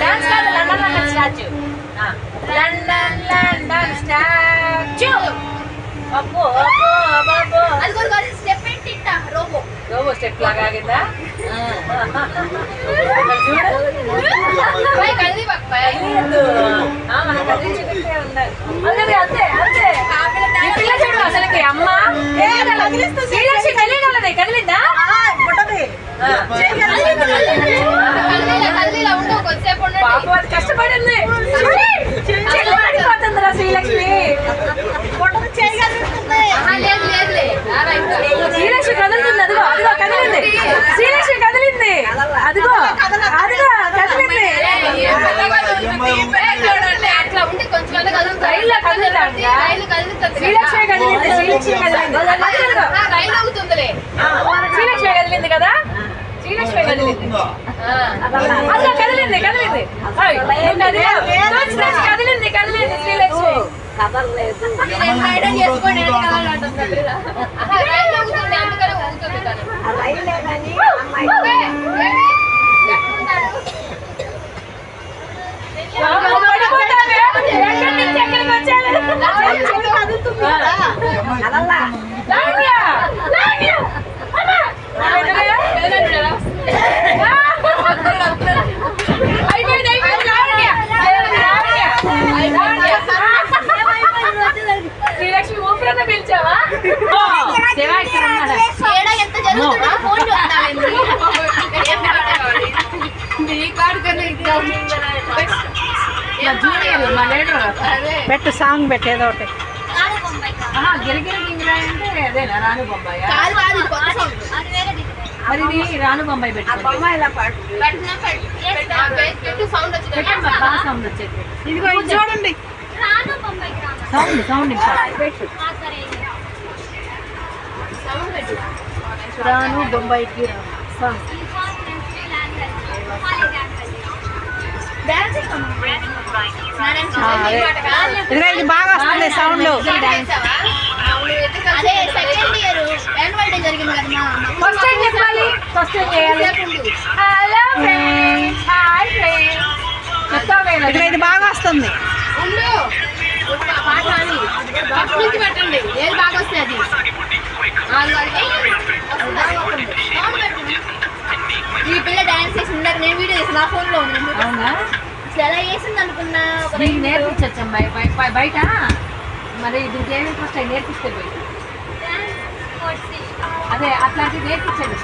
dance కాదు London London statue London London statue అబ్బో అబ్బో అబ్బో అది స్టెప్ ఏంటింట రోబో రోబో స్టెప్ లాగా ఆగిందా అసలుకి అమ్మ కదిలిందా కష్టపడింది పడిపోతుందిరా శ్రీలక్ష్మి శ్రీలక్ష్మి కదులుతుంది అదిగో అదిగో కదిలింది శ్రీలక్ష్మి కదిలింది అదిగో అదిగో కదిలింది శ్రీలక్ష్మి కదిలింది శ్రీలక్ష్మి కదిలింది కదా శ్రీలక్ష్మి కదిలింది అదిగో కదిలింది కదిలింది కదిలింది కదిలింది శ్రీలక్ష్మి శ్రీలక్ష్మి ఊపిరన్న పిలిచావా పెట్టు సాంగ్ పెట్టేదో ఒకటి గిరిగిరి గింగిరా అంటే అదేనా రాను బొంబాయి మరి ఇది రాను బొంబాయి సౌండ్ వచ్చేది ఇదిగో ఇది చూడండి సౌండ్ సౌండ్ రాను బొంబాయికి సాంగ్ ఇదిగో ఇది బాగా వస్తుంది సౌండ్ ఇదిగో ఇది బాగా వస్తుంది పెట్టండి ఏది బాగా వస్తుంది ఈ పిల్ల డాన్స్ చేసి ఉండాలి నేను వీడియో చేసి నా ఫోన్ లో ఉంది అవునా ఎలా చేసింది అనుకున్నా నేర్పించచ్చం బయట మరి దీనికి ఏమి ఇంట్రెస్ట్ అయ్యి నేర్పిస్తే పోయి అదే అట్లాంటివి నేర్పించండి